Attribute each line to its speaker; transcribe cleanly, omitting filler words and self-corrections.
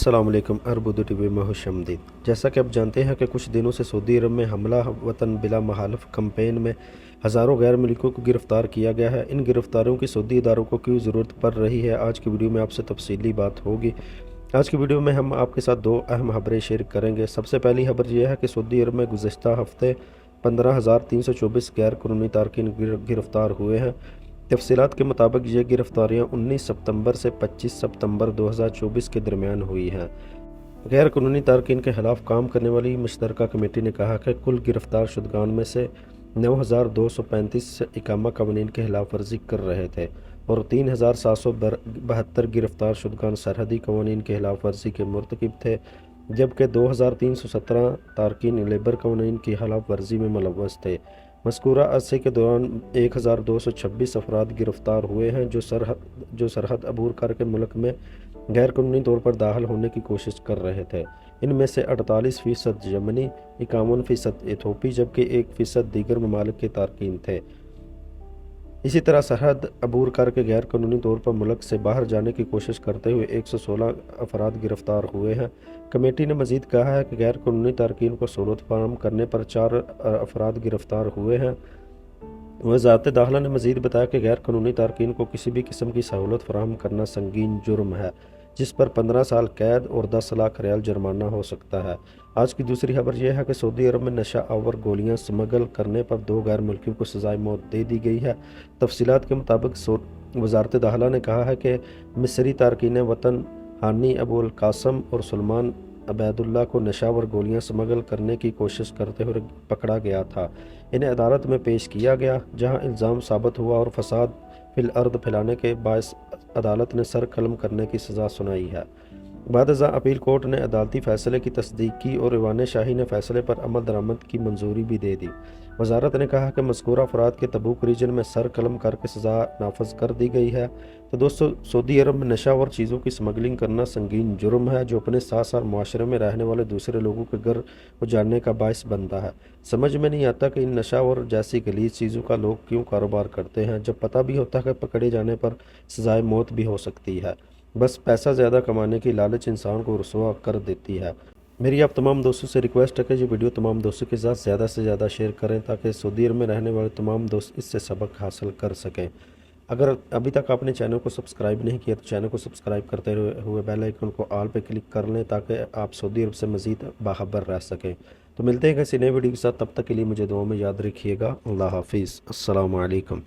Speaker 1: अस्सलाम वालेकुम। अरब टीवी में खुश आमदीद। जैसा कि आप जानते हैं कि कुछ दिनों से सऊदी अरब में हमला वतन बिला महालफ कैंपेन में हज़ारों गैर मुल्कों को गिरफ़्तार किया गया है। इन गिरफ़्तारियों की सऊदी इदारों को क्यों ज़रूरत पड़ रही है, आज की वीडियो में आपसे तफसीली बात होगी। आज की वीडियो में हम आपके साथ दो अहम खबरें शेयर करेंगे। सबसे पहली खबर यह है कि सऊदी अरब में गुज़श्ता हफ्ते 15,324 गैर कानूनी तारकीन गिरफ़्तार हुए हैं। तफसीलात के मुताबिक ये गिरफ़्तारियाँ 19 सितंबर से 25 सितंबर 2024 के दरमियान हुई हैं। गैर कानूनी तारकीन के खिलाफ काम करने वाली मुश्तरका कमेटी ने कहा कि कुल गिरफ़्तार शुदगान में से 9,235 इकामा कवानीन की खिलाफ वर्जी कर रहे थे और 3,772 गिरफ़्तार शुदगान सरहदी कवानीन की खिलाफ वर्जी के मुर्तकिब थे, जबकि 2,317 तारकीन लेबर कवानीन की खिलाफ वर्जी में मुलव्वस थे। मज़कूरा अरसे के दौरान 1,226 अफराद गिरफ़्तार हुए हैं जो सरहद अबूर करके मुल्क में गैर कानूनी तौर पर दाखिल होने की कोशिश कर रहे थे। इनमें से 48% यमनी, 51% इथोपी, जबकि 1% दीगर ममालिक के तारकीन थे। इसी तरह सरहद अबूर करके गैर कानूनी तौर पर मुल्क से बाहर जाने की कोशिश करते हुए 116 अफराद गिरफ़्तार हुए हैं। कमेटी ने मज़ीद कहा है कि गैर कानूनी तारकीन को सहूलत फराहम करने पर 4 अफराद गिरफ़्तार हुए हैं। वज़ारत दाखिला ने मज़ीद बताया कि गैर कानूनी तारकीन को किसी भी किस्म की सहूलत फराहम करना संगीन जुर्म है, जिस पर 15 साल कैद और 10 लाख रियाल जुर्माना हो सकता है। आज की दूसरी खबर यह है कि सऊदी अरब में नशा आवर गोलियां स्मगल करने पर 2 गैर मुल्कियों को सजाए मौत दे दी गई है। तफसीलात के मुताबिक वज़ारत दाखिला ने कहा है कि मिस्री तारकीन वतन हानी अबुल कासम और सुलेमान अबैदुल्ला को नशावर गोलियां स्मगल करने की कोशिश करते हुए पकड़ा गया था। इन्हें अदालत में पेश किया गया, जहां इल्ज़ाम साबित हुआ और फसाद फिल अर्द फैलाने के बायस अदालत ने सर कलम करने की सज़ा सुनाई है। बाद अपील कोर्ट ने अदालती फ़ैसले की तस्दीक की और ईवान शाही ने फ़ैसले पर अमल दरामद की मंजूरी भी दे दी। वज़ारत ने कहा कि मज़कूरा अफराद के तबूक रीजन में सर कलम करके सज़ा नाफज कर दी गई है। तो दोस्तों, सऊदी अरब में नशा और चीज़ों की स्मगलिंग करना संगीन जुर्म है, जो अपने साथ साथ माशरे में रहने वाले दूसरे लोगों के घर उजाड़ने का बायस बनता है। समझ में नहीं आता कि इन नशा और जैसी गलीज चीज़ों का लोग क्यों कारोबार करते हैं, जब पता भी होता है कि पकड़े जाने पर सजाए मौत भी हो सकती है। बस पैसा ज़्यादा कमाने की लालच इंसान को रुसवा कर देती है। मेरी आप तमाम दोस्तों से रिक्वेस्ट है कि ये वीडियो तमाम दोस्तों के साथ ज़्यादा से ज़्यादा शेयर करें, ताकि सऊदी अरब में रहने वाले तमाम दोस्त इससे सबक हासिल कर सकें। अगर अभी तक आपने चैनल को सब्सक्राइब नहीं किया तो चैनल को सब्सक्राइब करते हुए बेल आइकन को ऑल पे क्लिक कर लें, ताकि आप सऊदी अरब से मज़ीद बाखबर रह सकें। तो मिलते हैं किसी नए वीडियो के साथ, तब तक के लिए मुझे दुआ में याद रखिएगा। अल्लाह हाफिज़। अस्सलाम वालेकुम।